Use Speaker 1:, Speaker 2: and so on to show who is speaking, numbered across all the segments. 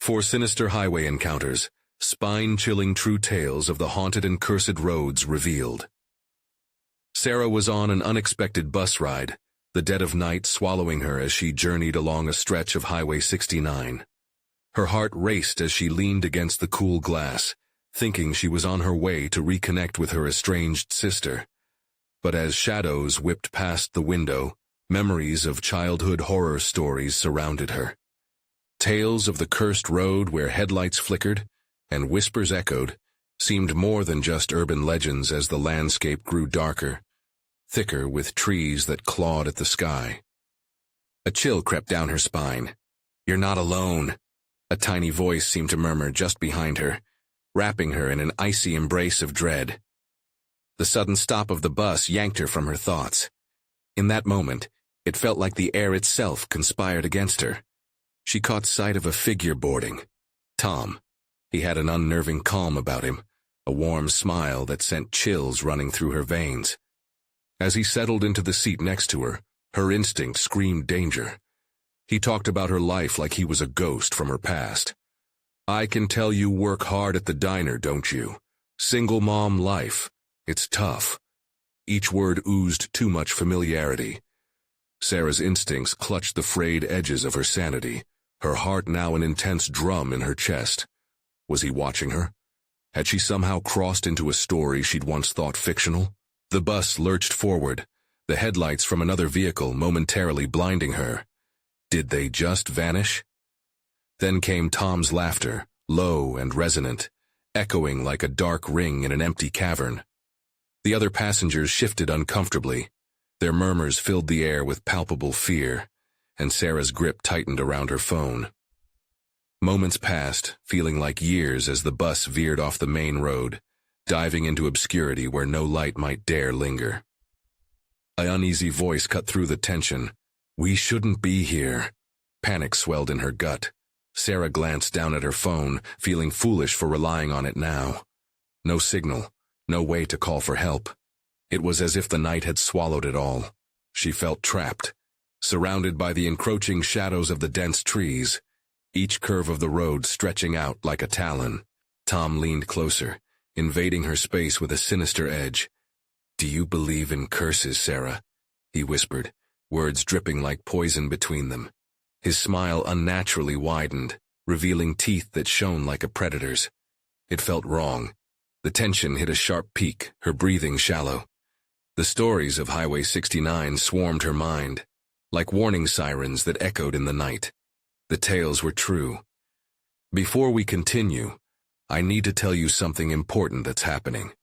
Speaker 1: For sinister highway encounters, spine-chilling true tales of the haunted and cursed roads revealed. Sarah was on an unexpected bus ride, the dead of night swallowing her as she journeyed along a stretch of Highway 69. Her heart raced as she leaned against the cool glass, thinking she was on her way to reconnect with her estranged sister. But as shadows whipped past the window, memories of childhood horror stories surrounded her. Tales of the cursed road where headlights flickered and whispers echoed seemed more than just urban legends as the landscape grew darker, thicker with trees that clawed at the sky. A chill crept down her spine. "You're not alone," a tiny voice seemed to murmur just behind her, wrapping her in an icy embrace of dread. The sudden stop of the bus yanked her from her thoughts. In that moment, it felt like the air itself conspired against her. She caught sight of a figure boarding. Tom. He had an unnerving calm about him, a warm smile that sent chills running through her veins. As he settled into the seat next to her, her instinct screamed danger. He talked about her life like he was a ghost from her past. "I can tell you work hard at the diner, don't you? Single mom life. It's tough." Each word oozed too much familiarity. Sarah's instincts clutched the frayed edges of her sanity, her heart now an intense drum in her chest. Was he watching her? Had she somehow crossed into a story she'd once thought fictional? The bus lurched forward, the headlights from another vehicle momentarily blinding her. Did they just vanish? Then came Tom's laughter, low and resonant, echoing like a dark ring in an empty cavern. The other passengers shifted uncomfortably. Their murmurs filled the air with palpable fear, and Sarah's grip tightened around her phone. Moments passed, feeling like years as the bus veered off the main road, diving into obscurity where no light might dare linger. An uneasy voice cut through the tension. "We shouldn't be here." Panic swelled in her gut. Sarah glanced down at her phone, feeling foolish for relying on it now. No signal, no way to call for help. It was as if the night had swallowed it all. She felt trapped, surrounded by the encroaching shadows of the dense trees, each curve of the road stretching out like a talon. Tom leaned closer, invading her space with a sinister edge. "Do you believe in curses, Sarah?" he whispered, words dripping like poison between them. His smile unnaturally widened, revealing teeth that shone like a predator's. It felt wrong. The tension hit a sharp peak, her breathing shallow. The stories of Highway 69 swarmed her mind, like warning sirens that echoed in the night. The tales were true. "Before we continue, I need to tell you something important that's happening.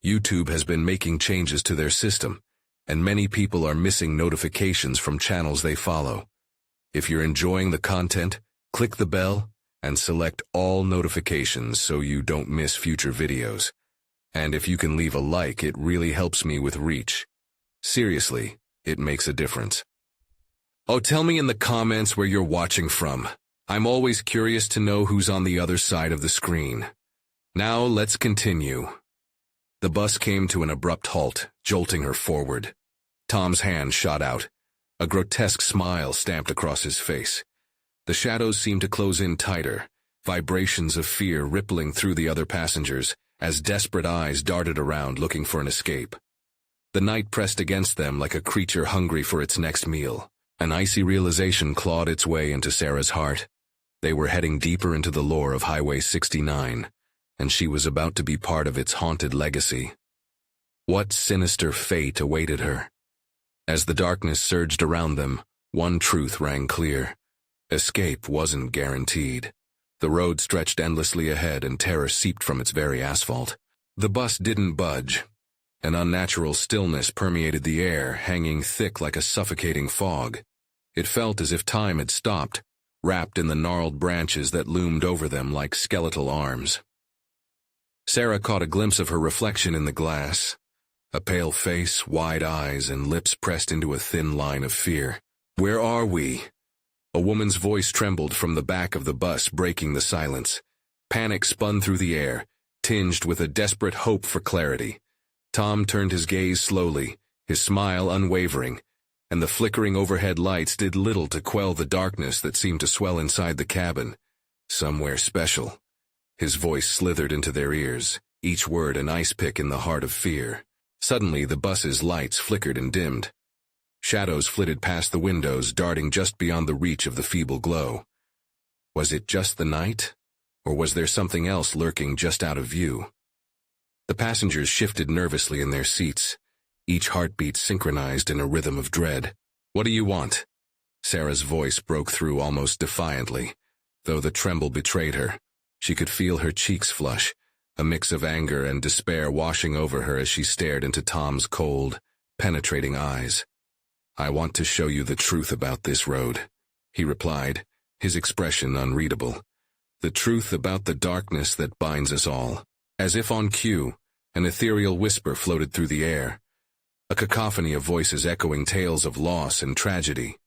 Speaker 1: YouTube has been making changes to their system, and many people are missing notifications from channels they follow. If you're enjoying the content, click the bell and select all notifications so you don't miss future videos. And if you can leave a like, it really helps me with reach. Seriously, it makes a difference." Oh, tell me in the comments where you're watching from. I'm always curious to know who's on the other side of the screen. Now let's continue. The bus came to an abrupt halt, jolting her forward. Tom's hand shot out. A grotesque smile stamped across his face. The shadows seemed to close in tighter, vibrations of fear rippling through the other passengers as desperate eyes darted around looking for an escape. The night pressed against them like a creature hungry for its next meal. An icy realization clawed its way into Sarah's heart. They were heading deeper into the lore of Highway 69, and she was about to be part of its haunted legacy. What sinister fate awaited her? As the darkness surged around them, one truth rang clear. Escape wasn't guaranteed. The road stretched endlessly ahead and terror seeped from its very asphalt. The bus didn't budge. An unnatural stillness permeated the air, hanging thick like a suffocating fog. It felt as if time had stopped, wrapped in the gnarled branches that loomed over them like skeletal arms. Sarah caught a glimpse of her reflection in the glass. A pale face, wide eyes, and lips pressed into a thin line of fear. "Where are we?" A woman's voice trembled from the back of the bus, breaking the silence. Panic spun through the air, tinged with a desperate hope for clarity. Tom turned his gaze slowly, his smile unwavering, and the flickering overhead lights did little to quell the darkness that seemed to swell inside the cabin. Somewhere special. His voice slithered into their ears, each word an ice pick in the heart of fear. Suddenly, the bus's lights flickered and dimmed. Shadows flitted past the windows, darting just beyond the reach of the feeble glow. Was it just the night? Or was there something else lurking just out of view? The passengers shifted nervously in their seats, each heartbeat synchronized in a rhythm of dread. "What do you want?" Sarah's voice broke through almost defiantly, though the tremble betrayed her. She could feel her cheeks flush, a mix of anger and despair washing over her as she stared into Tom's cold, penetrating eyes. "I want to show you the truth about this road," he replied, his expression unreadable. "The truth about the darkness that binds us all." As if on cue, an ethereal whisper floated through the air, a cacophony of voices echoing tales of loss and tragedy.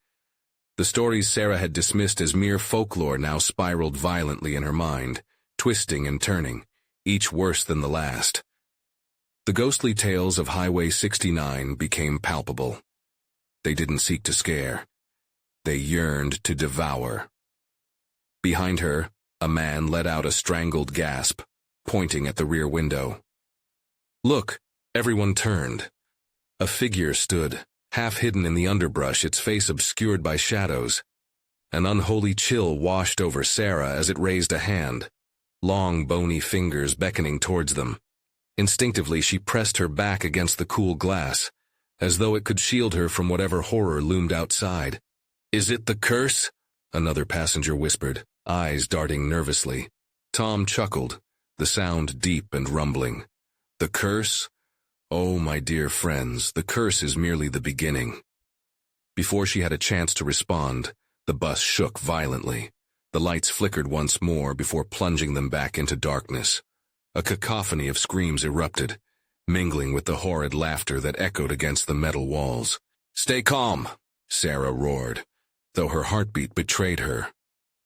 Speaker 1: The stories Sarah had dismissed as mere folklore now spiraled violently in her mind, twisting and turning, each worse than the last. The ghostly tales of Highway 69 became palpable. They didn't seek to scare. They yearned to devour. Behind her, a man let out a strangled gasp, pointing at the rear window. "Look!" Everyone turned. A figure stood, half hidden in the underbrush, its face obscured by shadows. An unholy chill washed over Sarah as it raised a hand, long bony fingers beckoning towards them. Instinctively, she pressed her back against the cool glass, as though it could shield her from whatever horror loomed outside. "Is it the curse?" another passenger whispered, eyes darting nervously. Tom chuckled, the sound deep and rumbling. "The curse? Oh, my dear friends, the curse is merely the beginning." Before she had a chance to respond, the bus shook violently. The lights flickered once more before plunging them back into darkness. A cacophony of screams erupted, mingling with the horrid laughter that echoed against the metal walls. "Stay calm," Sarah roared, though her heartbeat betrayed her.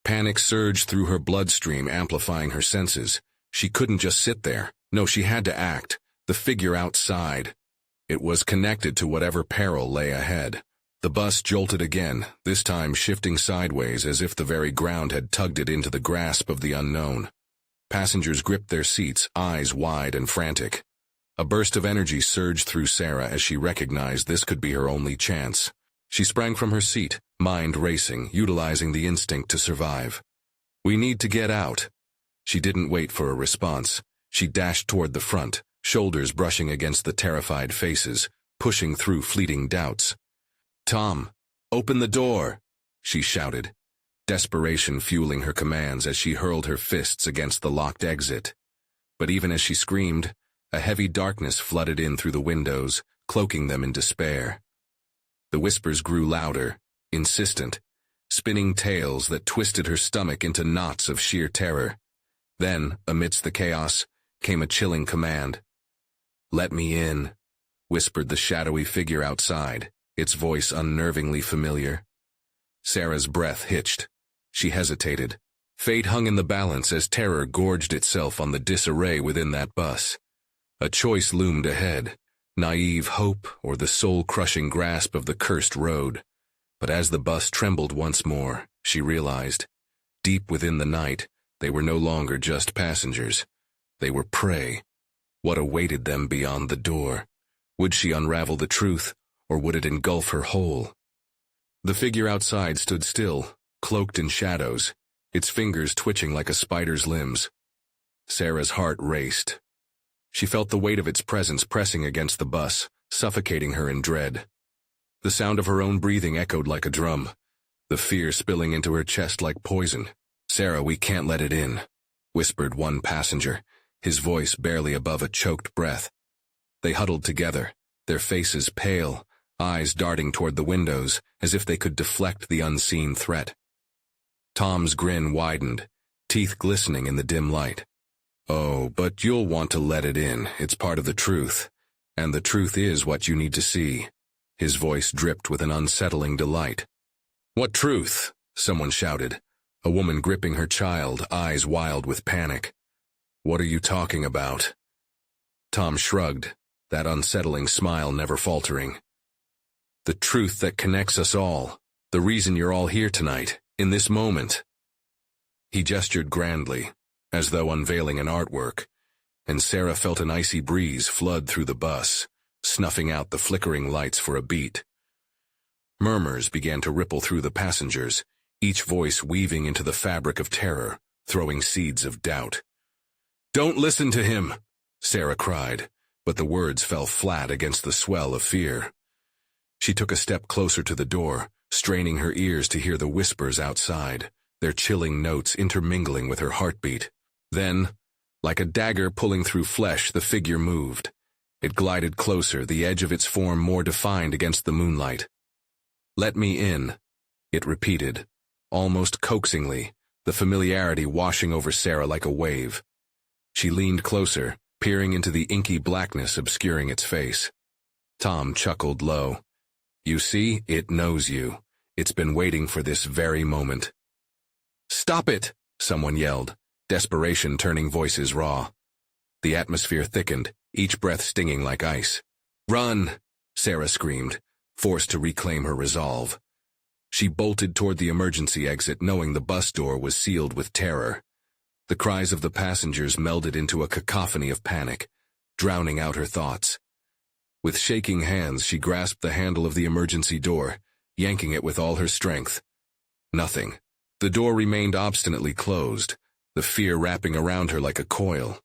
Speaker 1: Panic surged through her bloodstream, amplifying her senses. She couldn't just sit there. No, she had to act. The figure outside. It was connected to whatever peril lay ahead. The bus jolted again, this time shifting sideways as if the very ground had tugged it into the grasp of the unknown. Passengers gripped their seats, eyes wide and frantic. A burst of energy surged through Sarah as she recognized this could be her only chance. She sprang from her seat, mind racing, utilizing the instinct to survive. "We need to get out." She didn't wait for a response. She dashed toward the front, shoulders brushing against the terrified faces, pushing through fleeting doubts. "Tom, open the door," she shouted, desperation fueling her commands as she hurled her fists against the locked exit. But even as she screamed, a heavy darkness flooded in through the windows, cloaking them in despair. The whispers grew louder, insistent, spinning tales that twisted her stomach into knots of sheer terror. Then, amidst the chaos, came a chilling command. "Let me in," whispered the shadowy figure outside, its voice unnervingly familiar. Sarah's breath hitched. She hesitated. Fate hung in the balance as terror gorged itself on the disarray within that bus. A choice loomed ahead, naive hope or the soul-crushing grasp of the cursed road. But as the bus trembled once more, she realized, deep within the night, they were no longer just passengers. They were prey. What awaited them beyond the door? Would she unravel the truth, or would it engulf her whole? The figure outside stood still, cloaked in shadows, its fingers twitching like a spider's limbs. Sarah's heart raced. She felt the weight of its presence pressing against the bus, suffocating her in dread. The sound of her own breathing echoed like a drum, the fear spilling into her chest like poison. "Sarah, we can't let it in," whispered one passenger, his voice barely above a choked breath. They huddled together, their faces pale, eyes darting toward the windows, as if they could deflect the unseen threat. Tom's grin widened, teeth glistening in the dim light. "Oh, but you'll want to let it in. It's part of the truth. And the truth is what you need to see." His voice dripped with an unsettling delight. "What truth?" someone shouted, a woman gripping her child, eyes wild with panic. "What are you talking about?" Tom shrugged, that unsettling smile never faltering. "The truth that connects us all. The reason you're all here tonight, in this moment." He gestured grandly, as though unveiling an artwork, and Sarah felt an icy breeze flood through the bus, snuffing out the flickering lights for a beat. Murmurs began to ripple through the passengers, each voice weaving into the fabric of terror, throwing seeds of doubt. "Don't listen to him," Sarah cried, but the words fell flat against the swell of fear. She took a step closer to the door, straining her ears to hear the whispers outside, their chilling notes intermingling with her heartbeat. Then, like a dagger pulling through flesh, the figure moved. It glided closer, the edge of its form more defined against the moonlight. "Let me in," it repeated, almost coaxingly, the familiarity washing over Sarah like a wave. She leaned closer, peering into the inky blackness obscuring its face. Tom chuckled low. "You see, it knows you. It's been waiting for this very moment." "Stop it!" someone yelled, desperation turning voices raw. The atmosphere thickened, each breath stinging like ice. "Run!" Sarah screamed, forced to reclaim her resolve. She bolted toward the emergency exit, knowing the bus door was sealed with terror. The cries of the passengers melded into a cacophony of panic, drowning out her thoughts. With shaking hands, she grasped the handle of the emergency door, yanking it with all her strength. Nothing. The door remained obstinately closed, the fear wrapping around her like a coil.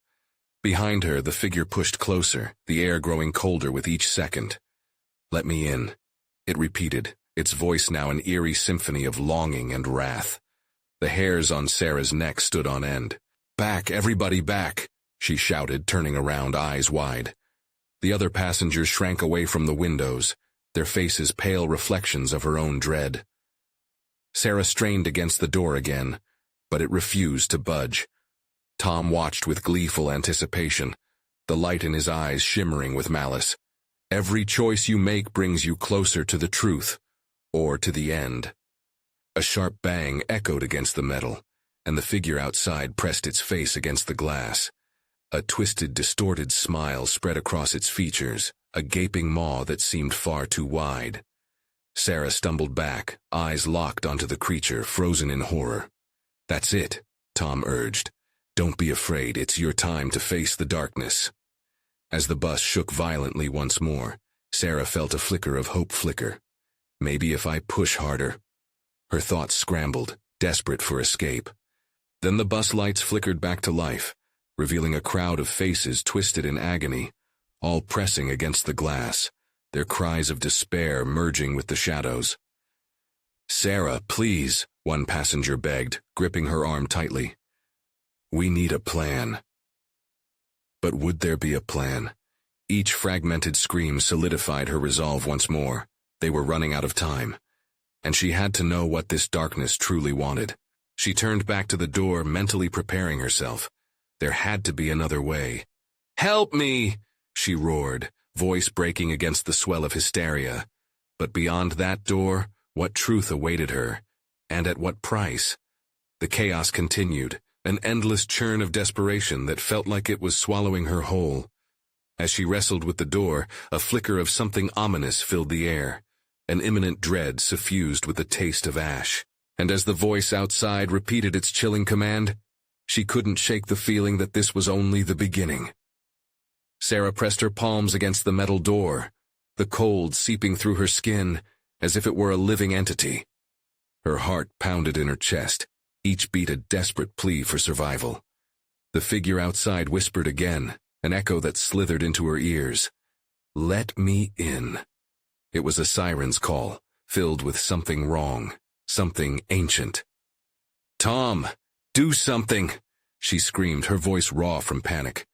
Speaker 1: Behind her, the figure pushed closer, the air growing colder with each second. "Let me in," it repeated, its voice now an eerie symphony of longing and wrath. The hairs on Sarah's neck stood on end. "Back, everybody back," she shouted, turning around, eyes wide. The other passengers shrank away from the windows, their faces pale reflections of her own dread. Sarah strained against the door again, but it refused to budge. Tom watched with gleeful anticipation, the light in his eyes shimmering with malice. Every choice you make brings you closer to the truth, or to the end. A sharp bang echoed against the metal, and the figure outside pressed its face against the glass. A twisted, distorted smile spread across its features, a gaping maw that seemed far too wide. Sarah stumbled back, eyes locked onto the creature, frozen in horror. "That's it," Tom urged. "Don't be afraid, it's your time to face the darkness." As the bus shook violently once more, Sarah felt a flicker of hope flicker. "Maybe if I push harder." Her thoughts scrambled, desperate for escape. Then the bus lights flickered back to life, revealing a crowd of faces twisted in agony, all pressing against the glass, their cries of despair merging with the shadows. "Sarah, please," one passenger begged, gripping her arm tightly. "We need a plan." But would there be a plan? Each fragmented scream solidified her resolve once more. They were running out of time, and she had to know what this darkness truly wanted. She turned back to the door, mentally preparing herself. There had to be another way. "Help me!" she roared, voice breaking against the swell of hysteria. But beyond that door, what truth awaited her, and at what price? The chaos continued, an endless churn of desperation that felt like it was swallowing her whole. As she wrestled with the door, a flicker of something ominous filled the air, an imminent dread suffused with the taste of ash. And as the voice outside repeated its chilling command, she couldn't shake the feeling that this was only the beginning. Sarah pressed her palms against the metal door, the cold seeping through her skin as if it were a living entity. Her heart pounded in her chest, each beat a desperate plea for survival. The figure outside whispered again, an echo that slithered into her ears. "Let me in." It was a siren's call, filled with something wrong, something ancient. "Tom, do something!" she screamed, her voice raw from panic.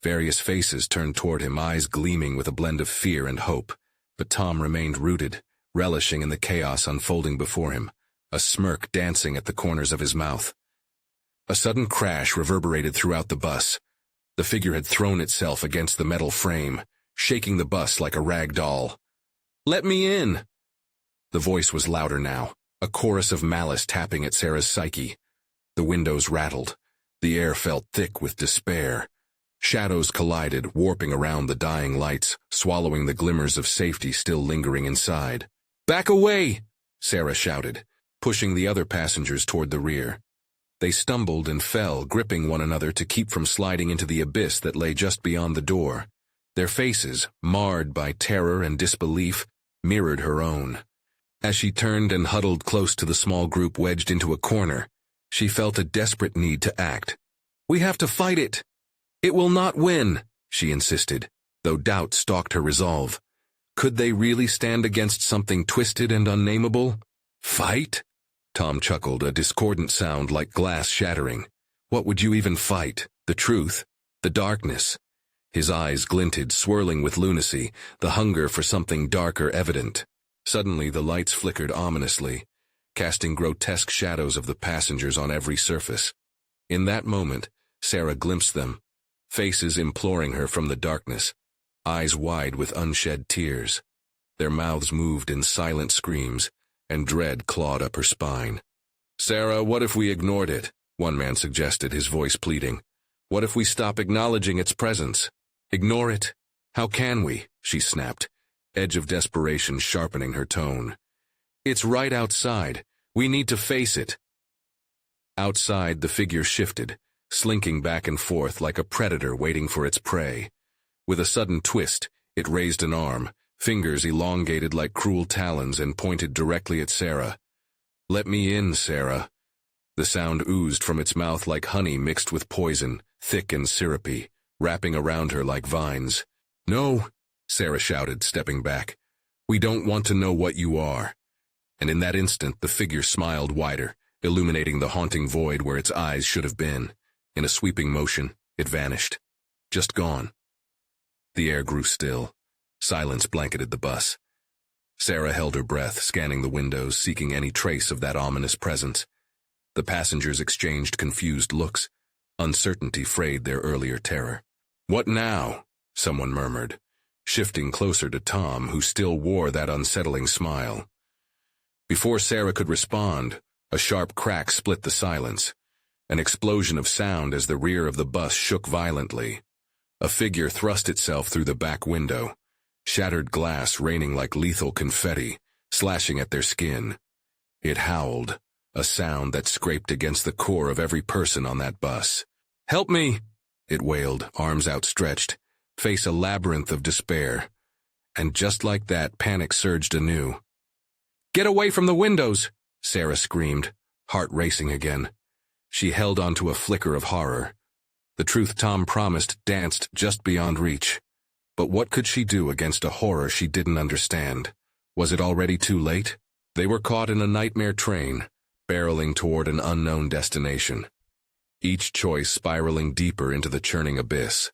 Speaker 1: Various faces turned toward him, eyes gleaming with a blend of fear and hope, but Tom remained rooted, relishing in the chaos unfolding before him, a smirk dancing at the corners of his mouth. A sudden crash reverberated throughout the bus. The figure had thrown itself against the metal frame, shaking the bus like a rag doll. "Let me in!" The voice was louder now, a chorus of malice tapping at Sarah's psyche. The windows rattled. The air felt thick with despair. Shadows collided, warping around the dying lights, swallowing the glimmers of safety still lingering inside. "Back away!" Sarah shouted, pushing the other passengers toward the rear. They stumbled and fell, gripping one another to keep from sliding into the abyss that lay just beyond the door. Their faces, marred by terror and disbelief, mirrored her own. As she turned and huddled close to the small group wedged into a corner, she felt a desperate need to act. "We have to fight it. It will not win," she insisted, though doubt stalked her resolve. Could they really stand against something twisted and unnameable? Fight? Tom chuckled, a discordant sound like glass shattering. What would you even fight? The truth? The darkness? His eyes glinted, swirling with lunacy, the hunger for something darker evident. Suddenly the lights flickered ominously, casting grotesque shadows of the passengers on every surface. In that moment, Sarah glimpsed them, faces imploring her from the darkness, eyes wide with unshed tears. Their mouths moved in silent screams, and dread clawed up her spine. "Sarah, what if we ignored it?" one man suggested, his voice pleading. "What if we stop acknowledging its presence?" "Ignore it? How can we?" she snapped, edge of desperation sharpening her tone. "It's right outside. We need to face it." Outside, the figure shifted, slinking back and forth like a predator waiting for its prey. With a sudden twist, it raised an arm, fingers elongated like cruel talons, and pointed directly at Sarah. "Let me in, Sarah." The sound oozed from its mouth like honey mixed with poison, thick and syrupy, wrapping around her like vines. "No," Sarah shouted, stepping back. "We don't want to know what you are." And in that instant, the figure smiled wider, illuminating the haunting void where its eyes should have been. In a sweeping motion, it vanished. Just gone. The air grew still. Silence blanketed the bus. Sarah held her breath, scanning the windows, seeking any trace of that ominous presence. The passengers exchanged confused looks. Uncertainty frayed their earlier terror. "What now?" someone murmured, shifting closer to Tom, who still wore that unsettling smile. Before Sarah could respond, a sharp crack split the silence. An explosion of sound as the rear of the bus shook violently. A figure thrust itself through the back window, shattered glass raining like lethal confetti, slashing at their skin. It howled, a sound that scraped against the core of every person on that bus. "Help me!" it wailed, arms outstretched, face a labyrinth of despair. And just like that, panic surged anew. "Get away from the windows!" Sarah screamed, heart racing again. She held onto a flicker of horror. The truth Tom promised danced just beyond reach. But what could she do against a horror she didn't understand? Was it already too late? They were caught in a nightmare train, barreling toward an unknown destination, each choice spiraling deeper into the churning abyss.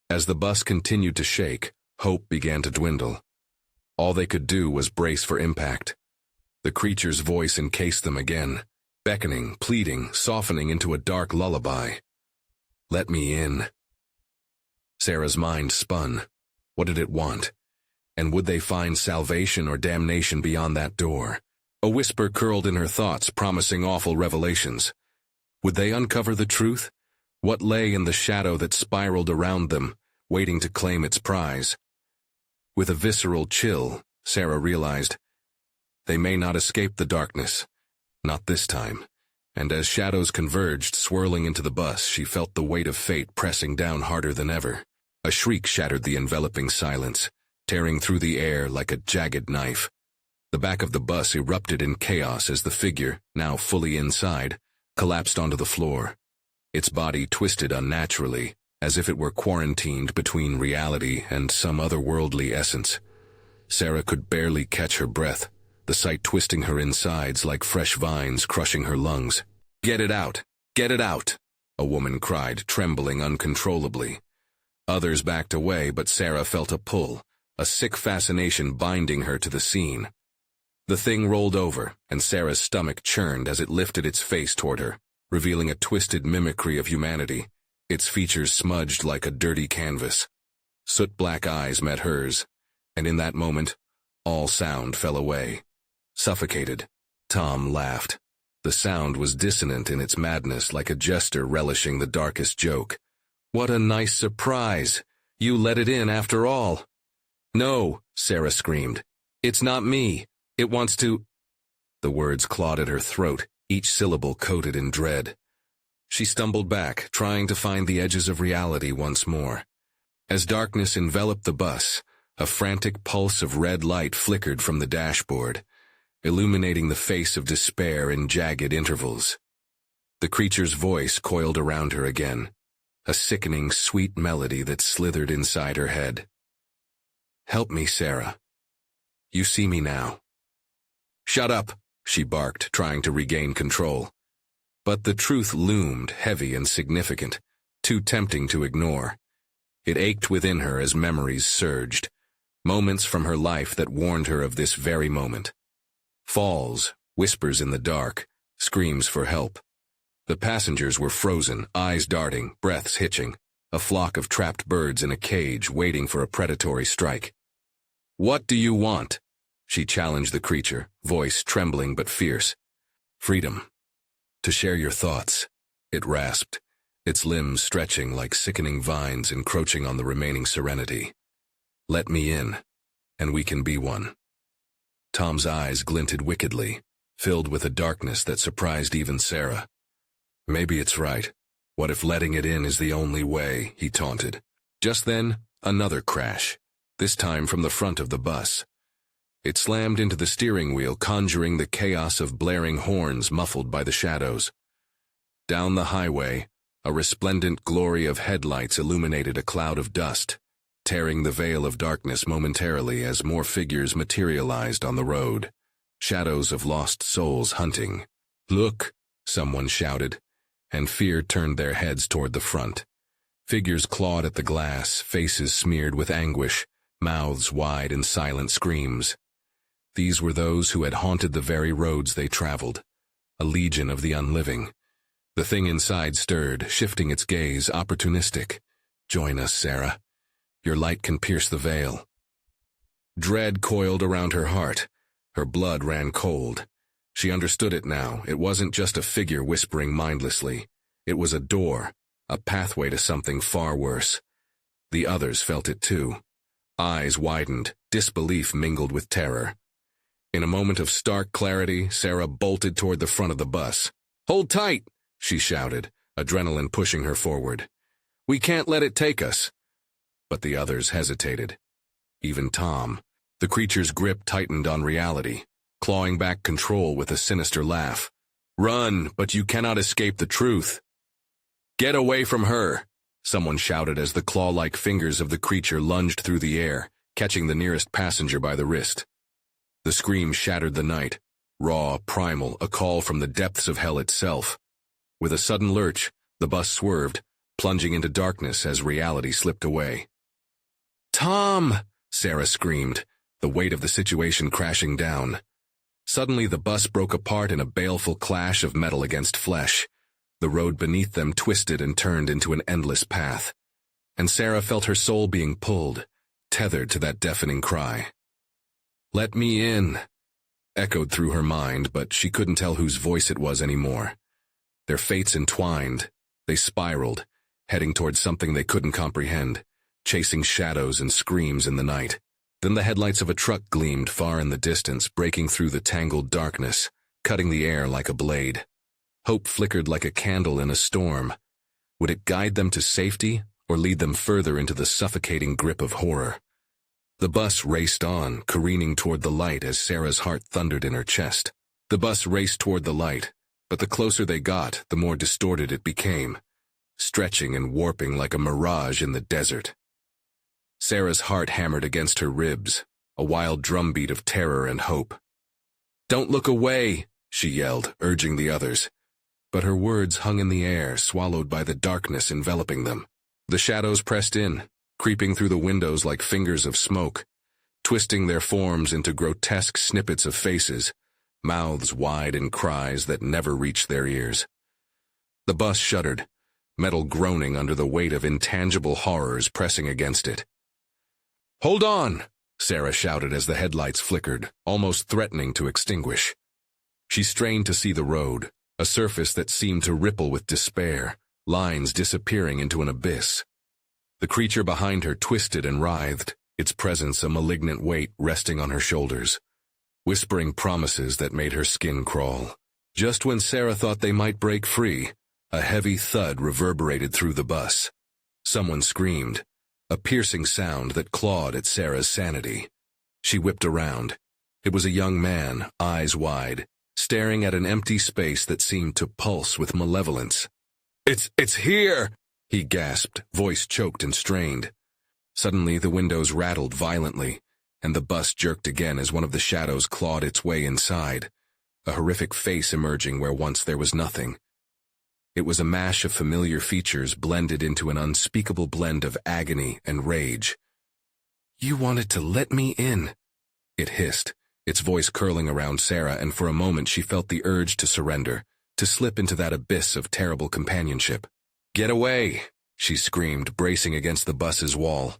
Speaker 1: As the bus continued to shake, hope began to dwindle. All they could do was brace for impact. The creature's voice encased them again, beckoning, pleading, softening into a dark lullaby. "Let me in." Sarah's mind spun. What did it want? And would they find salvation or damnation beyond that door? A whisper curled in her thoughts, promising awful revelations. Would they uncover the truth? What lay in the shadow that spiraled around them, waiting to claim its prize? With a visceral chill, Sarah realized, they may not escape the darkness. Not this time. And as shadows converged, swirling into the bus, she felt the weight of fate pressing down harder than ever. A shriek shattered the enveloping silence, tearing through the air like a jagged knife. The back of the bus erupted in chaos as the figure, now fully inside, collapsed onto the floor. Its body twisted unnaturally, as if it were quarantined between reality and some otherworldly essence. Sarah could barely catch her breath, the sight twisting her insides like fresh vines crushing her lungs. "Get it out! Get it out!" a woman cried, trembling uncontrollably. Others backed away, but Sarah felt a pull, a sick fascination binding her to the scene. The thing rolled over, and Sarah's stomach churned as it lifted its face toward her, revealing a twisted mimicry of humanity, its features smudged like a dirty canvas. Soot-black eyes met hers, and in that moment, all sound fell away. Suffocated, Tom laughed. The sound was dissonant in its madness, like a jester relishing the darkest joke. "What a nice surprise! You let it in after all." "No," Sarah screamed. "It's not me. It wants to—" The words clawed at her throat, each syllable coated in dread. She stumbled back, trying to find the edges of reality once more. As darkness enveloped the bus, a frantic pulse of red light flickered from the dashboard, illuminating the face of despair in jagged intervals. The creature's voice coiled around her again, a sickening, sweet melody that slithered inside her head. "Help me, Sarah. You see me now." "Shut up," she barked, trying to regain control. But the truth loomed, heavy and significant, too tempting to ignore. It ached within her as memories surged, moments from her life that warned her of this very moment. Falls, whispers in the dark, screams for help. The passengers were frozen, eyes darting, breaths hitching, a flock of trapped birds in a cage waiting for a predatory strike. "What do you want?" she challenged the creature, voice trembling but fierce. "Freedom. To share your thoughts," it rasped, its limbs stretching like sickening vines encroaching on the remaining serenity. "Let me in, and we can be one." Tom's eyes glinted wickedly, filled with a darkness that surprised even Sarah. "Maybe it's right. What if letting it in is the only way?" he taunted. Just then, another crash, this time from the front of the bus. It slammed into the steering wheel, conjuring the chaos of blaring horns muffled by the shadows. Down the highway, a resplendent glory of headlights illuminated a cloud of dust, tearing the veil of darkness momentarily as more figures materialized on the road, shadows of lost souls hunting. "Look!" someone shouted, and fear turned their heads toward the front. Figures clawed at the glass, faces smeared with anguish, mouths wide in silent screams. These were those who had haunted the very roads they traveled, a legion of the unliving. The thing inside stirred, shifting its gaze, opportunistic. "Join us, Sarah. Your light can pierce the veil." Dread coiled around her heart. Her blood ran cold. She understood it now. It wasn't just a figure whispering mindlessly. It was a door, a pathway to something far worse. The others felt it too. Eyes widened, disbelief mingled with terror. In a moment of stark clarity, Sarah bolted toward the front of the bus. "Hold tight!" she shouted, adrenaline pushing her forward. "We can't let it take us." But the others hesitated. Even Tom. The creature's grip tightened on reality, clawing back control with a sinister laugh. "Run, but you cannot escape the truth." "Get away from her!" someone shouted as the claw-like fingers of the creature lunged through the air, catching the nearest passenger by the wrist. The scream shattered the night, raw, primal, a call from the depths of hell itself. With a sudden lurch, the bus swerved, plunging into darkness as reality slipped away. "Tom!" Sarah screamed, the weight of the situation crashing down. Suddenly the bus broke apart in a baleful clash of metal against flesh. The road beneath them twisted and turned into an endless path. And Sarah felt her soul being pulled, tethered to that deafening cry. "Let me in," echoed through her mind, but she couldn't tell whose voice it was anymore. Their fates entwined. They spiraled, heading toward something they couldn't comprehend, chasing shadows and screams in the night. Then the headlights of a truck gleamed far in the distance, breaking through the tangled darkness, cutting the air like a blade. Hope flickered like a candle in a storm. Would it guide them to safety, or lead them further into the suffocating grip of horror? The bus raced on, careening toward the light as Sarah's heart thundered in her chest. The bus raced toward the light, but the closer they got, the more distorted it became, stretching and warping like a mirage in the desert. Sarah's heart hammered against her ribs, a wild drumbeat of terror and hope. "Don't look away!" she yelled, urging the others. But her words hung in the air, swallowed by the darkness enveloping them. The shadows pressed in, creeping through the windows like fingers of smoke, twisting their forms into grotesque snippets of faces, mouths wide in cries that never reached their ears. The bus shuddered, metal groaning under the weight of intangible horrors pressing against it. "Hold on!" Sarah shouted as the headlights flickered, almost threatening to extinguish. She strained to see the road, a surface that seemed to ripple with despair, lines disappearing into an abyss. The creature behind her twisted and writhed, its presence a malignant weight resting on her shoulders, whispering promises that made her skin crawl. Just when Sarah thought they might break free, A heavy thud reverberated through the bus. Someone screamed, a piercing sound that clawed at Sarah's sanity. She whipped around. It was a young man, eyes wide, staring at an empty space that seemed to pulse with malevolence. It's here!" he gasped, voice choked and strained. Suddenly, the windows rattled violently, and the bus jerked again as one of the shadows clawed its way inside, a horrific face emerging where once there was nothing. It was a mash of familiar features blended into an unspeakable blend of agony and rage. "You wanted to let me in," it hissed, its voice curling around Sarah, and for a moment she felt the urge to surrender, to slip into that abyss of terrible companionship. "Get away!" she screamed, bracing against the bus's wall.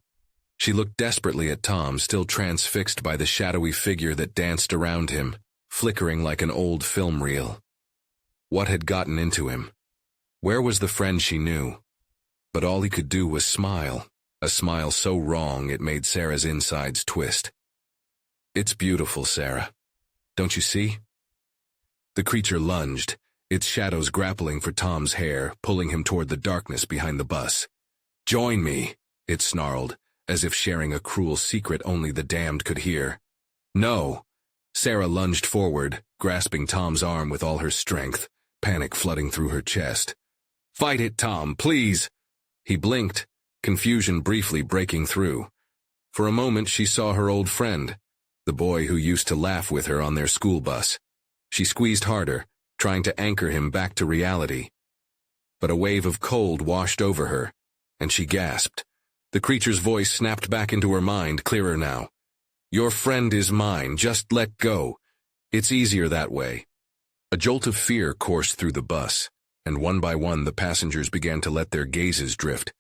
Speaker 1: She looked desperately at Tom, still transfixed by the shadowy figure that danced around him, flickering like an old film reel. What had gotten into him? Where was the friend she knew? But all he could do was smile, a smile so wrong it made Sarah's insides twist. "It's beautiful, Sarah. Don't you see?" The creature lunged, its shadows grappling for Tom's hair, pulling him toward the darkness behind the bus. "Join me," it snarled, as if sharing a cruel secret only the damned could hear. "No." Sarah lunged forward, grasping Tom's arm with all her strength, panic flooding through her chest. "Fight it, Tom, please!" He blinked, confusion briefly breaking through. For a moment she saw her old friend, the boy who used to laugh with her on their school bus. She squeezed harder, trying to anchor him back to reality. But a wave of cold washed over her, and she gasped. The creature's voice snapped back into her mind, clearer now. "Your friend is mine, just let go. It's easier that way." A jolt of fear coursed through the bus, and one by one the passengers began to let their gazes drift,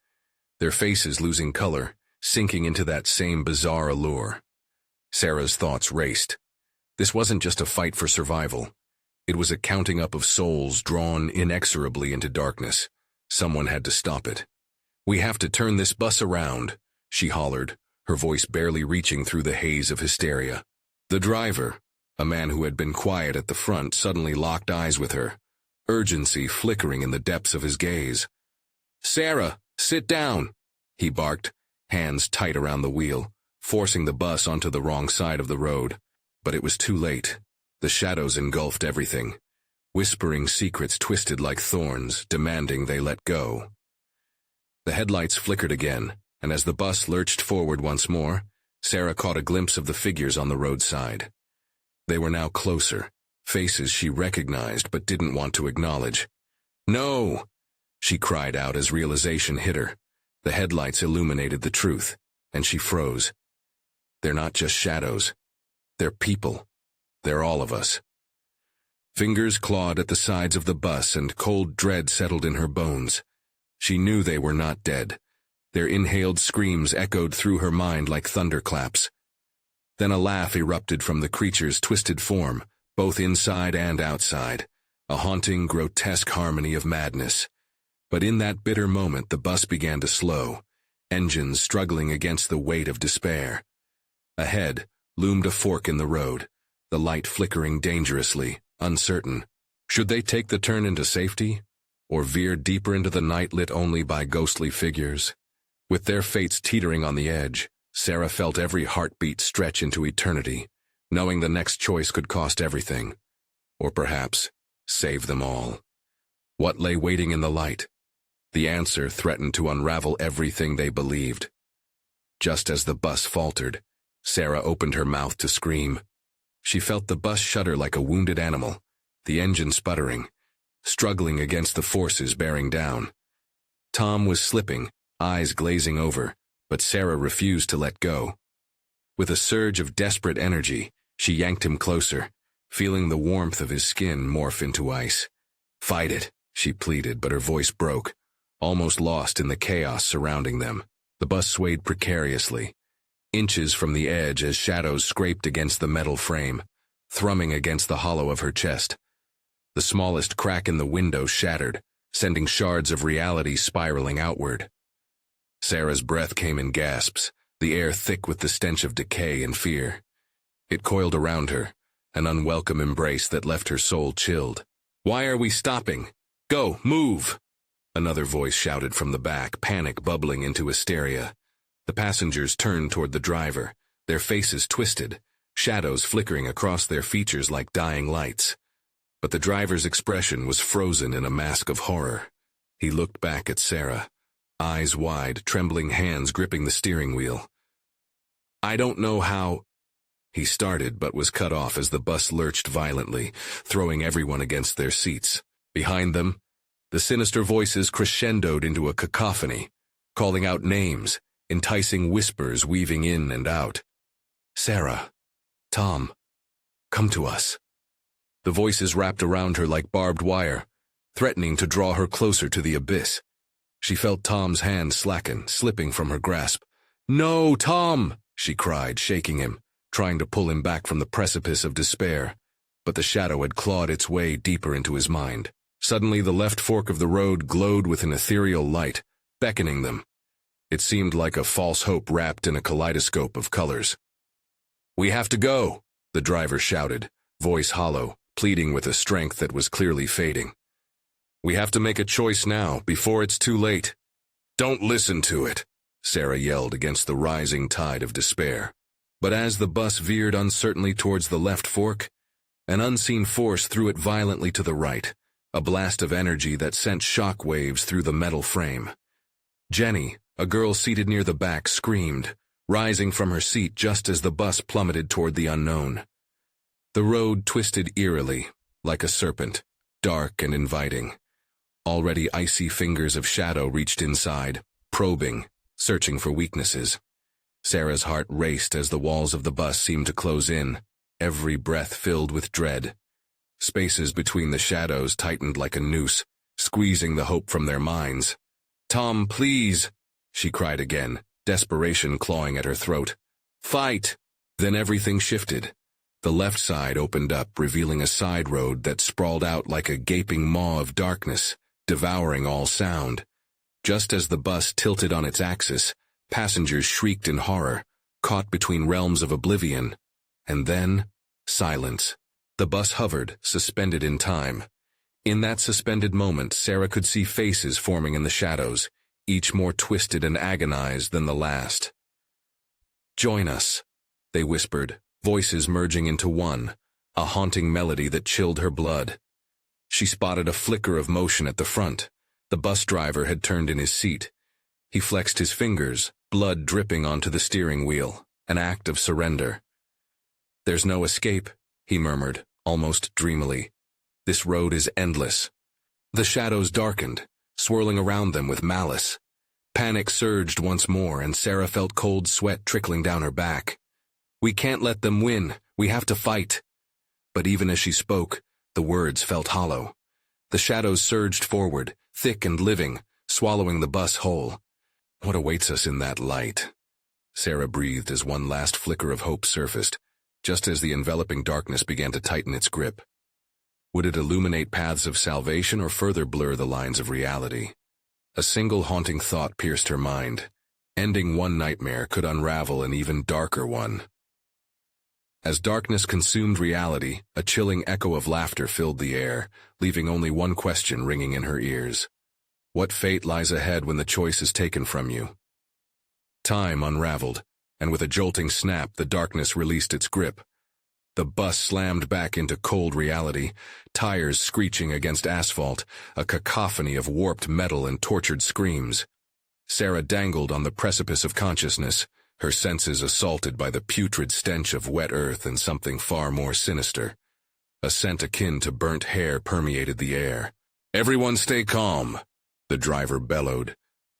Speaker 1: their faces losing color, sinking into that same bizarre allure. Sarah's thoughts raced. This wasn't just a fight for survival. It was a counting up of souls drawn inexorably into darkness. Someone had to stop it. "We have to turn this bus around," she hollered, her voice barely reaching through the haze of hysteria. The driver, a man who had been quiet at the front, suddenly locked eyes with her, urgency flickering in the depths of his gaze. "Sarah, sit down," he barked, hands tight around the wheel, forcing the bus onto the wrong side of the road. But it was too late. The shadows engulfed everything. Whispering secrets twisted like thorns, demanding they let go. The headlights flickered again, and as the bus lurched forward once more, Sarah caught a glimpse of the figures on the roadside. They were now closer, faces she recognized but didn't want to acknowledge. "No!" she cried out as realization hit her. The headlights illuminated the truth, and she froze. They're not just shadows. They're people. They're all of us. Fingers clawed at the sides of the bus, and cold dread settled in her bones. She knew they were not dead. Their inhaled screams echoed through her mind like thunderclaps. Then a laugh erupted from the creature's twisted form, both inside and outside, a haunting, grotesque harmony of madness. But in that bitter moment the bus began to slow, engines struggling against the weight of despair. Ahead loomed a fork in the road, the light flickering dangerously, uncertain. Should they take the turn into safety, or veer deeper into the night lit only by ghostly figures? With their fates teetering on the edge, Sarah felt every heartbeat stretch into eternity, knowing the next choice could cost everything, or perhaps save them all. What lay waiting in the light? The answer threatened to unravel everything they believed. Just as the bus faltered, Sarah opened her mouth to scream. She felt the bus shudder like a wounded animal, the engine sputtering, struggling against the forces bearing down. Tom was slipping, eyes glazing over, but Sarah refused to let go. With a surge of desperate energy, she yanked him closer, feeling the warmth of his skin morph into ice. "Fight it," she pleaded, but her voice broke, almost lost in the chaos surrounding them. The bus swayed precariously, inches from the edge as shadows scraped against the metal frame, thrumming against the hollow of her chest. The smallest crack in the window shattered, sending shards of reality spiraling outward. Sarah's breath came in gasps, the air thick with the stench of decay and fear. It coiled around her, an unwelcome embrace that left her soul chilled. "Why are we stopping? Go, move! Another voice shouted from the back, panic bubbling into hysteria. The passengers turned toward the driver, their faces twisted, shadows flickering across their features like dying lights. But the driver's expression was frozen in a mask of horror. He looked back at Sarah, eyes wide, trembling hands gripping the steering wheel. I don't know how... He started but was cut off as the bus lurched violently, throwing everyone against their seats. Behind them, the sinister voices crescendoed into a cacophony, calling out names, enticing whispers weaving in and out. Sarah, Tom, come to us. The voices wrapped around her like barbed wire, threatening to draw her closer to the abyss. She felt Tom's hand slacken, slipping from her grasp. No, Tom, she cried, shaking him, trying to pull him back from the precipice of despair. But the shadow had clawed its way deeper into his mind. Suddenly, the left fork of the road glowed with an ethereal light, beckoning them. It seemed like a false hope wrapped in a kaleidoscope of colors. We have to go, the driver shouted, voice hollow, pleading with a strength that was clearly fading. We have to make a choice now, before it's too late. Don't listen to it, Sarah yelled against the rising tide of despair. But as the bus veered uncertainly towards the left fork, an unseen force threw it violently to the right, a blast of energy that sent shock waves through the metal frame. Jenny, a girl seated near the back, screamed, rising from her seat just as the bus plummeted toward the unknown. The road twisted eerily, like a serpent, dark and inviting. Already icy fingers of shadow reached inside, probing, searching for weaknesses. Sarah's heart raced as the walls of the bus seemed to close in, every breath filled with dread. Spaces between the shadows tightened like a noose, squeezing the hope from their minds. Tom, please, she cried again, desperation clawing at her throat. Fight! Then everything shifted. The left side opened up, revealing a side road that sprawled out like a gaping maw of darkness, devouring all sound. Just as the bus tilted on its axis, passengers shrieked in horror, caught between realms of oblivion. And then, silence. The bus hovered, suspended in time. In that suspended moment, Sarah could see faces forming in the shadows, each more twisted and agonized than the last. Join us, they whispered, voices merging into one, a haunting melody that chilled her blood. She spotted a flicker of motion at the front. The bus driver had turned in his seat. He flexed his fingers, blood dripping onto the steering wheel, an act of surrender. There's no escape, he murmured, almost dreamily. This road is endless. The shadows darkened, swirling around them with malice. Panic surged once more, and Sarah felt cold sweat trickling down her back. We can't let them win. We have to fight. But even as she spoke, the words felt hollow. The shadows surged forward, thick and living, swallowing the bus whole. What awaits us in that light? Sarah breathed as one last flicker of hope surfaced, just as the enveloping darkness began to tighten its grip. Would it illuminate paths of salvation or further blur the lines of reality? A single haunting thought pierced her mind. Ending one nightmare could unravel an even darker one. As darkness consumed reality, a chilling echo of laughter filled the air, leaving only one question ringing in her ears. What fate lies ahead when the choice is taken from you? Time unraveled, and with a jolting snap, the darkness released its grip. The bus slammed back into cold reality, tires screeching against asphalt, a cacophony of warped metal and tortured screams. Sarah dangled on the precipice of consciousness, her senses assaulted by the putrid stench of wet earth and something far more sinister. A scent akin to burnt hair permeated the air. Everyone stay calm, the driver bellowed,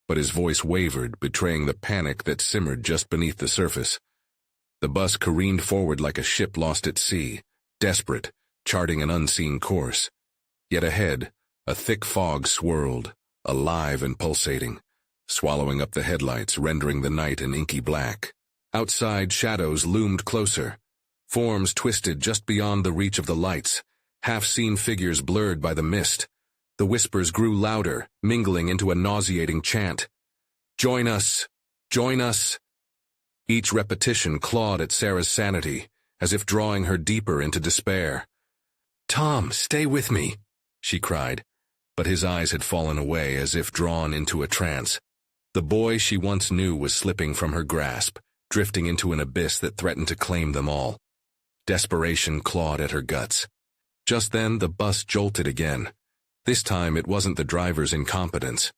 Speaker 1: but his voice wavered, betraying the panic that simmered just beneath the surface. The bus careened forward like a ship lost at sea, desperate, charting an unseen course. Yet ahead, a thick fog swirled, alive and pulsating, swallowing up the headlights, rendering the night an inky black. Outside, shadows loomed closer, forms twisted just beyond the reach of the lights, half-seen figures blurred by the mist. The whispers grew louder, mingling into a nauseating chant. Join us! Join us! Each repetition clawed at Sarah's sanity, as if drawing her deeper into despair. Tom, stay with me, she cried. but his eyes had fallen away as if drawn into a trance. The boy she once knew was slipping from her grasp, drifting into an abyss that threatened to claim them all. Desperation clawed at her guts. Just then, the bus jolted again. This time, it wasn't the driver's incompetence.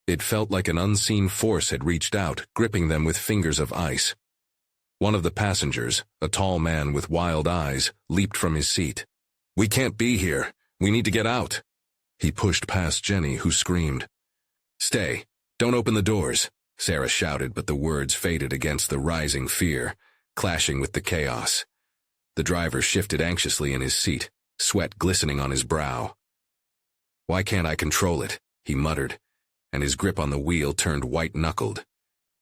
Speaker 1: It felt like an unseen force had reached out, gripping them with fingers of ice. One of the passengers, a tall man with wild eyes, leaped from his seat. "We can't be here. We need to get out." He pushed past Jenny, who screamed. "Stay. Don't open the doors," Sarah shouted, but the words faded against the rising fear, clashing with the chaos. The driver shifted anxiously in his seat, sweat glistening on his brow. "Why can't I control it?" he muttered, and his grip on the wheel turned white-knuckled.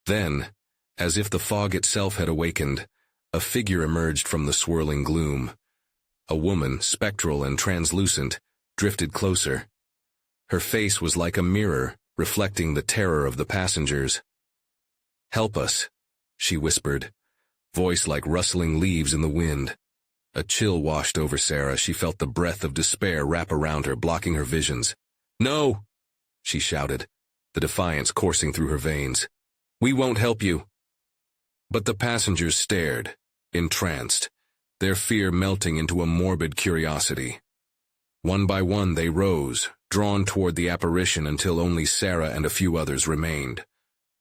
Speaker 1: Then, as if the fog itself had awakened, a figure emerged from the swirling gloom. A woman, spectral and translucent, drifted closer. Her face was like a mirror, reflecting the terror of the passengers. "Help us," she whispered, voice like rustling leaves in the wind. A chill washed over Sarah. She felt the breath of despair wrap around her, blocking her visions. "No!" she shouted, the defiance coursing through her veins. "We won't help you." But the passengers stared, entranced, their fear melting into a morbid curiosity. One by one they rose, drawn toward the apparition until only Sarah and a few others remained.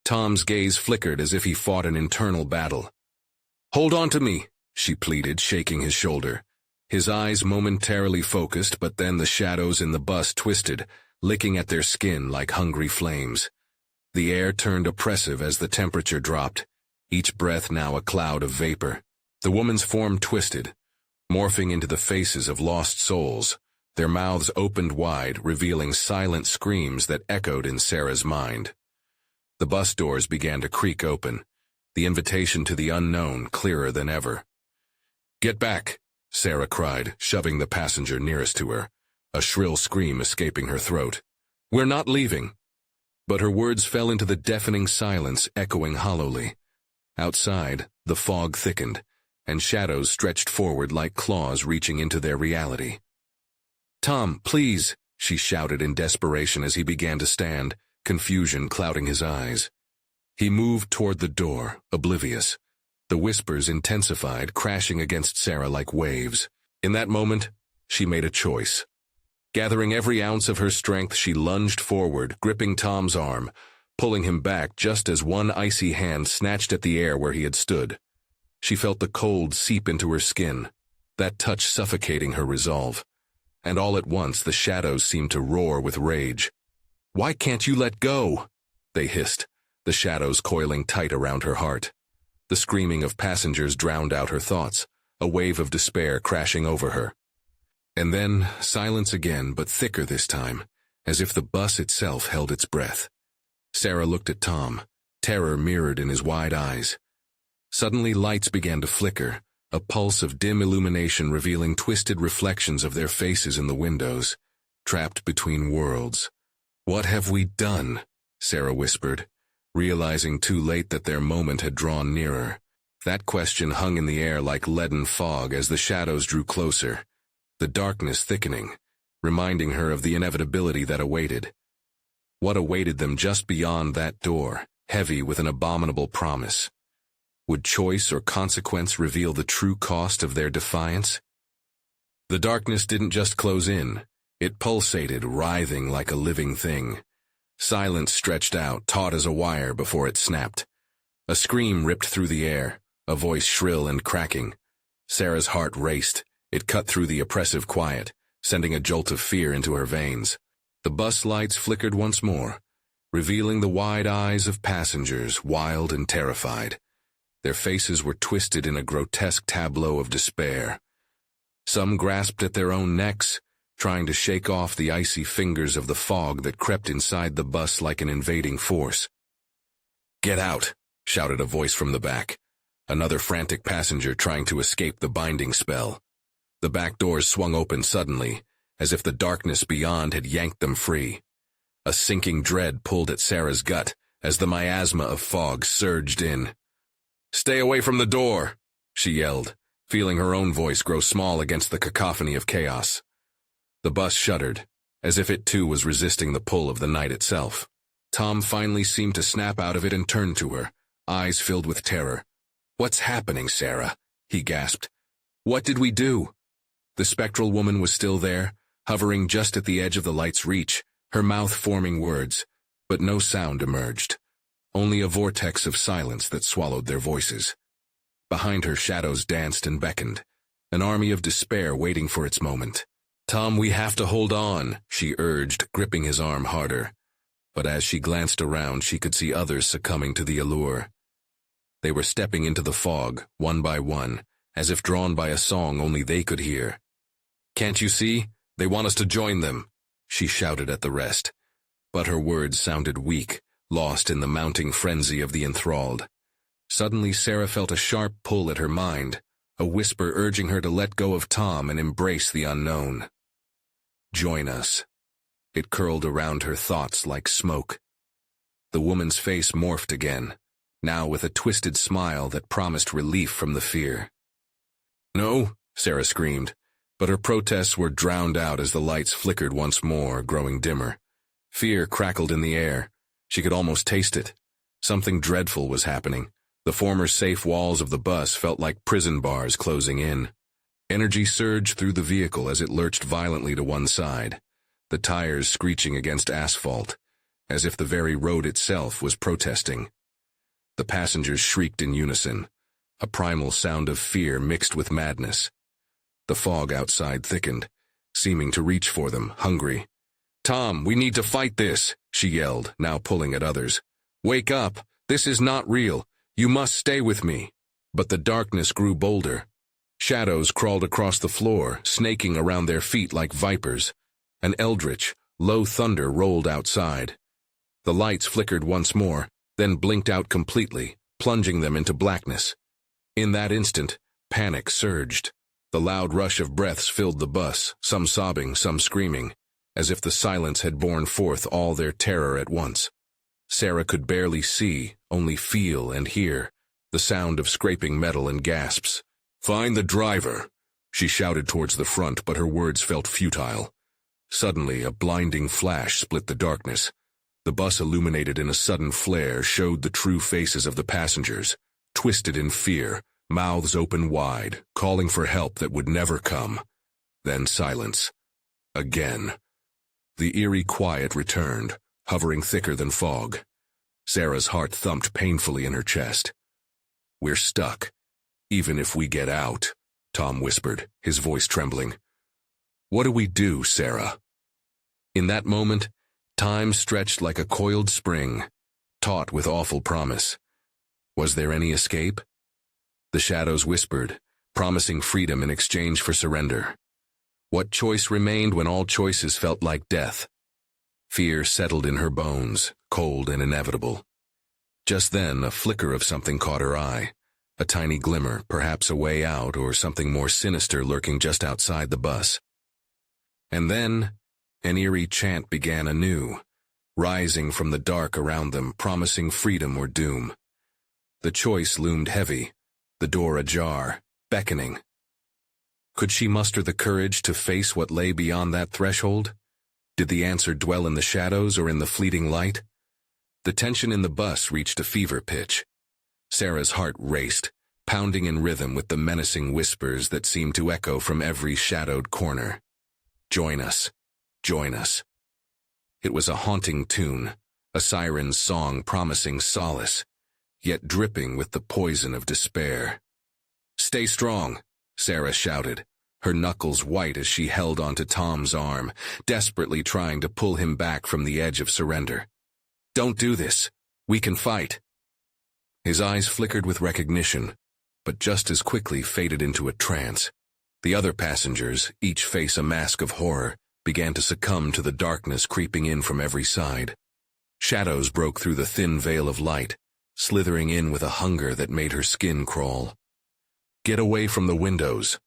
Speaker 1: Tom's gaze flickered as if he fought an internal battle. "Hold on to me," she pleaded, shaking his shoulder. His eyes momentarily focused, but then the shadows in the bus twisted, licking at their skin like hungry flames. The air turned oppressive as the temperature dropped, each breath now a cloud of vapor. The woman's form twisted, morphing into the faces of lost souls. Their mouths opened wide, revealing silent screams that echoed in Sarah's mind. The bus doors began to creak open, the invitation to the unknown clearer than ever. "Get back," Sarah cried, shoving the passenger nearest to her, a shrill scream escaping her throat. "We're not leaving." But her words fell into the deafening silence, echoing hollowly. Outside, the fog thickened, and shadows stretched forward like claws reaching into their reality. "Tom, please," she shouted in desperation as he began to stand, confusion clouding his eyes. He moved toward the door, oblivious. The whispers intensified, crashing against Sarah like waves. In that moment, she made a choice. Gathering every ounce of her strength, she lunged forward, gripping Tom's arm, pulling him back just as one icy hand snatched at the air where he had stood. She felt the cold seep into her skin, that touch suffocating her resolve. And all at once the shadows seemed to roar with rage. "Why can't you let go?" they hissed, the shadows coiling tight around her heart. The screaming of passengers drowned out her thoughts, a wave of despair crashing over her. And then silence again, but thicker this time, as if the bus itself held its breath. Sarah looked at Tom, terror mirrored in his wide eyes. Suddenly lights began to flicker, a pulse of dim illumination revealing twisted reflections of their faces in the windows, trapped between worlds. "What have we done?" Sarah whispered, realizing too late that their moment had drawn nearer. That question hung in the air like leaden fog as the shadows drew closer, the darkness thickening, reminding her of the inevitability that awaited. What awaited them just beyond that door, heavy with an abominable promise? Would choice or consequence reveal the true cost of their defiance? The darkness didn't just close in. It pulsated, writhing like a living thing. Silence stretched out, taut as a wire before it snapped. A scream ripped through the air, a voice shrill and cracking. Sarah's heart raced. It cut through the oppressive quiet, sending a jolt of fear into her veins. The bus lights flickered once more, revealing the wide eyes of passengers, wild and terrified. Their faces were twisted in a grotesque tableau of despair. Some grasped at their own necks, trying to shake off the icy fingers of the fog that crept inside the bus like an invading force. "Get out!" shouted a voice from the back, another frantic passenger trying to escape the binding spell. The back doors swung open suddenly, as if the darkness beyond had yanked them free. A sinking dread pulled at Sarah's gut as the miasma of fog surged in. "Stay away from the door!" she yelled, feeling her own voice grow small against the cacophony of chaos. The bus shuddered, as if it too was resisting the pull of the night itself. Tom finally seemed to snap out of it and turned to her, eyes filled with terror. "What's happening, Sarah?" he gasped. "What did we do?" The spectral woman was still there, hovering just at the edge of the light's reach, her mouth forming words, but no sound emerged. Only a vortex of silence that swallowed their voices. Behind her, shadows danced and beckoned, an army of despair waiting for its moment. "Tom, we have to hold on," she urged, gripping his arm harder. But as she glanced around, she could see others succumbing to the allure. They were stepping into the fog, one by one, as if drawn by a song only they could hear. "Can't you see? They want us to join them," she shouted at the rest. But her words sounded weak, lost in the mounting frenzy of the enthralled. Suddenly Sarah felt a sharp pull at her mind, a whisper urging her to let go of Tom and embrace the unknown. "Join us." It curled around her thoughts like smoke. The woman's face morphed again, now with a twisted smile that promised relief from the fear. "No," Sarah screamed, but her protests were drowned out as the lights flickered once more, growing dimmer. Fear crackled in the air. She could almost taste it. Something dreadful was happening. The former safe walls of the bus felt like prison bars closing in. Energy surged through the vehicle as it lurched violently to one side, the tires screeching against asphalt, as if the very road itself was protesting. The passengers shrieked in unison, a primal sound of fear mixed with madness. The fog outside thickened, seeming to reach for them, hungry. "Tom, we need to fight this," she yelled, now pulling at others. "Wake up! This is not real! You must stay with me." But the darkness grew bolder. Shadows crawled across the floor, snaking around their feet like vipers. An eldritch, low thunder rolled outside. The lights flickered once more, then blinked out completely, plunging them into blackness. In that instant, panic surged. The loud rush of breaths filled the bus, some sobbing, some screaming, as if the silence had borne forth all their terror at once. Sarah could barely see, only feel and hear, the sound of scraping metal and gasps. "Find the driver," she shouted towards the front, but her words felt futile. Suddenly, a blinding flash split the darkness. The bus, illuminated in a sudden flare, showed the true faces of the passengers, twisted in fear, mouths open wide, calling for help that would never come. Then silence. Again. The eerie quiet returned, hovering thicker than fog. Sarah's heart thumped painfully in her chest. "We're stuck, even if we get out," Tom whispered, his voice trembling. "What do we do, Sarah?" In that moment, time stretched like a coiled spring, taut with awful promise. Was there any escape? The shadows whispered, promising freedom in exchange for surrender. What choice remained when all choices felt like death? Fear settled in her bones, cold and inevitable. Just then, a flicker of something caught her eye. A tiny glimmer, perhaps a way out or something more sinister lurking just outside the bus. And then, an eerie chant began anew, rising from the dark around them, promising freedom or doom. The choice loomed heavy, the door ajar, beckoning. Could she muster the courage to face what lay beyond that threshold? Did the answer dwell in the shadows or in the fleeting light? The tension in the bus reached a fever pitch. Sarah's heart raced, pounding in rhythm with the menacing whispers that seemed to echo from every shadowed corner. "Join us. Join us." It was a haunting tune, a siren's song promising solace, yet dripping with the poison of despair. "Stay strong," Sarah shouted, her knuckles white as she held onto Tom's arm, desperately trying to pull him back from the edge of surrender. "Don't do this. We can fight." His eyes flickered with recognition, but just as quickly faded into a trance. The other passengers, each face a mask of horror, began to succumb to the darkness creeping in from every side. Shadows broke through the thin veil of light, slithering in with a hunger that made her skin crawl. "Get away from the windows,"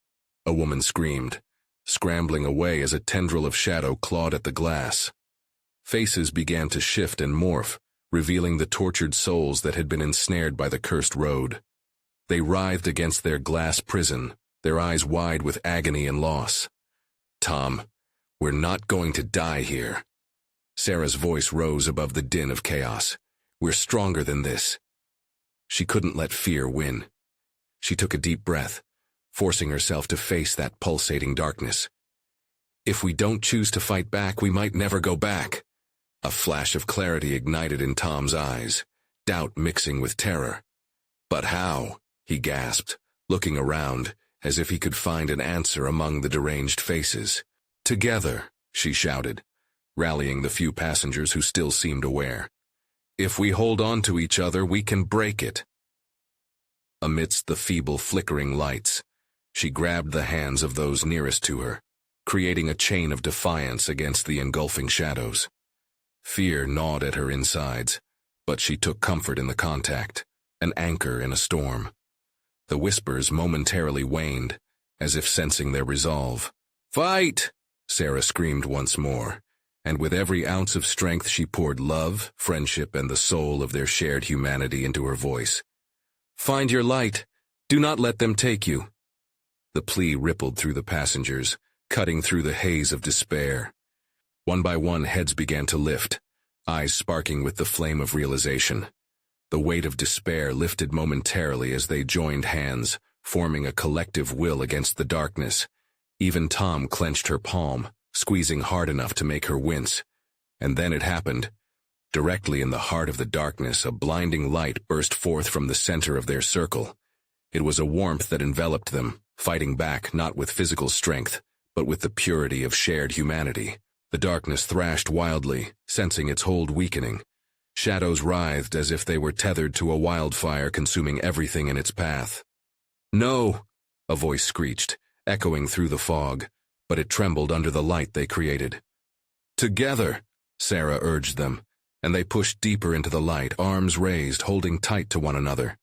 Speaker 1: a woman screamed, scrambling away as a tendril of shadow clawed at the glass. Faces began to shift and morph, revealing the tortured souls that had been ensnared by the cursed road. They writhed against their glass prison, their eyes wide with agony and loss. "Tom, We're not going to die here. Sarah's voice rose above the din of chaos. We're stronger than this. She couldn't let fear win. She took a deep breath, forcing herself to face that pulsating darkness. If we don't choose to fight back, we might never go back. A flash of clarity ignited in Tom's eyes, doubt mixing with terror. But how? He gasped, looking around, as if he could find an answer among the deranged faces. Together, she shouted, rallying the few passengers who still seemed aware. If we hold on to each other, we can break it. Amidst the feeble flickering lights, she grabbed the hands of those nearest to her, creating a chain of defiance against the engulfing shadows. Fear gnawed at her insides, but she took comfort in the contact, an anchor in a storm. The whispers momentarily waned, as if sensing their resolve. "Fight!" Sarah screamed once more, and with every ounce of strength she poured love, friendship, and the soul of their shared humanity into her voice. "Find your light. Do not let them take you." The plea rippled through the passengers, cutting through the haze of despair. One by one, heads began to lift, eyes sparking with the flame of realization. The weight of despair lifted momentarily as they joined hands, forming a collective will against the darkness. Even Tom clenched her palm, squeezing hard enough to make her wince. And then it happened. Directly in the heart of the darkness, a blinding light burst forth from the center of their circle. It was a warmth that enveloped them, fighting back not with physical strength, but with the purity of shared humanity. The darkness thrashed wildly, sensing its hold weakening. Shadows writhed as if they were tethered to a wildfire consuming everything in its path. "No!" a voice screeched, echoing through the fog, but it trembled under the light they created. "Together!" Sarah urged them, and they pushed deeper into the light, arms raised, holding tight to one another.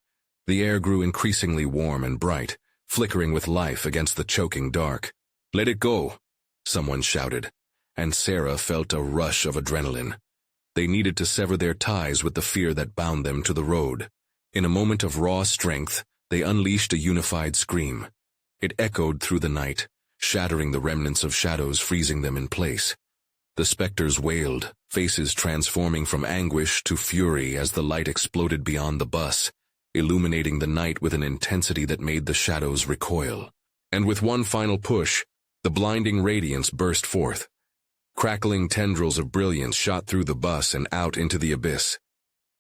Speaker 1: The air grew increasingly warm and bright, flickering with life against the choking dark. "Let it go!" someone shouted, and Sarah felt a rush of adrenaline. They needed to sever their ties with the fear that bound them to the road. In a moment of raw strength, they unleashed a unified scream. It echoed through the night, shattering the remnants of shadows, freezing them in place. The specters wailed, faces transforming from anguish to fury as the light exploded beyond the bus, illuminating the night with an intensity that made the shadows recoil. And with one final push, the blinding radiance burst forth. Crackling tendrils of brilliance shot through the bus and out into the abyss.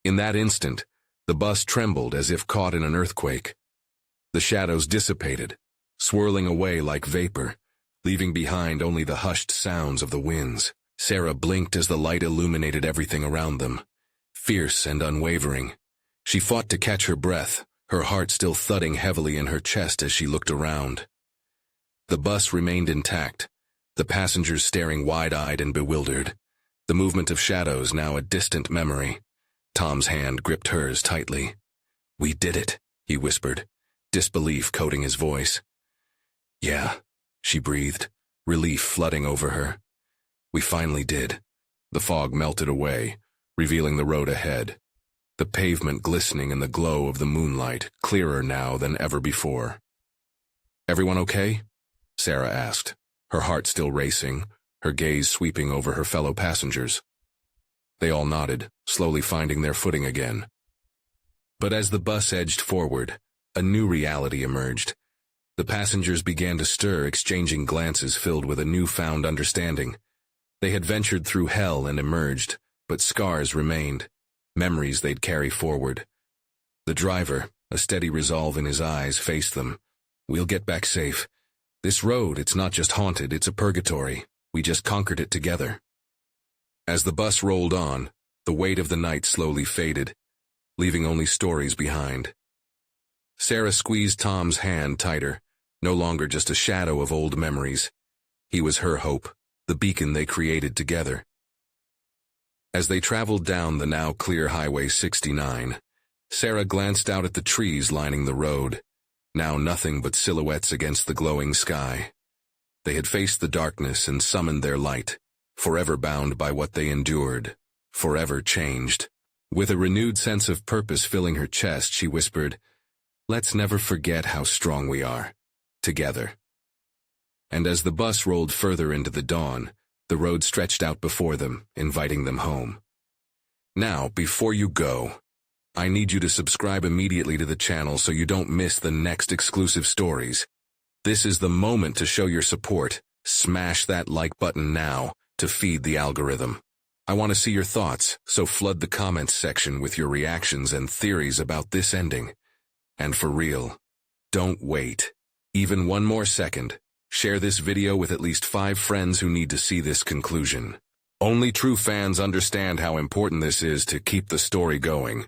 Speaker 1: In that instant, the bus trembled as if caught in an earthquake. The shadows dissipated, swirling away like vapor, leaving behind only the hushed sounds of the winds. Sarah blinked as the light illuminated everything around them, fierce and unwavering. She fought to catch her breath, her heart still thudding heavily in her chest as she looked around. The bus remained intact, the passengers staring wide-eyed and bewildered, the movement of shadows now a distant memory. Tom's hand gripped hers tightly. "We did it," he whispered, disbelief coating his voice. "Yeah," she breathed, relief flooding over her. "We finally did." The fog melted away, revealing the road ahead, the pavement glistening in the glow of the moonlight, clearer now than ever before. "Everyone okay?" Sarah asked, her heart still racing, her gaze sweeping over her fellow passengers. They all nodded, slowly finding their footing again. But as the bus edged forward, a new reality emerged. The passengers began to stir, exchanging glances filled with a newfound understanding. They had ventured through hell and emerged, but scars remained, memories they'd carry forward. The driver, a steady resolve in his eyes, faced them. "We'll get back safe. This road, it's not just haunted, it's a purgatory. We just conquered it together." As the bus rolled on, the weight of the night slowly faded, leaving only stories behind. Sarah squeezed Tom's hand tighter, no longer just a shadow of old memories. He was her hope, the beacon they created together. As they traveled down the now clear Highway 69, Sarah glanced out at the trees lining the road, now nothing but silhouettes against the glowing sky. They had faced the darkness and summoned their light, forever bound by what they endured, forever changed. With a renewed sense of purpose filling her chest, she whispered, "Let's never forget how strong we are, together." And as the bus rolled further into the dawn, The road stretched out before them, inviting them home. Now, before you go, I need you to subscribe immediately to the channel so you don't miss the next exclusive stories. This is the moment to show your support. Smash that like button now to feed the algorithm. I want to see your thoughts, so flood the comments section with your reactions and theories about this ending. And for real, don't wait. Even one more second. Share this video with at least 5 friends who need to see this conclusion. Only true fans understand how important this is to keep the story going.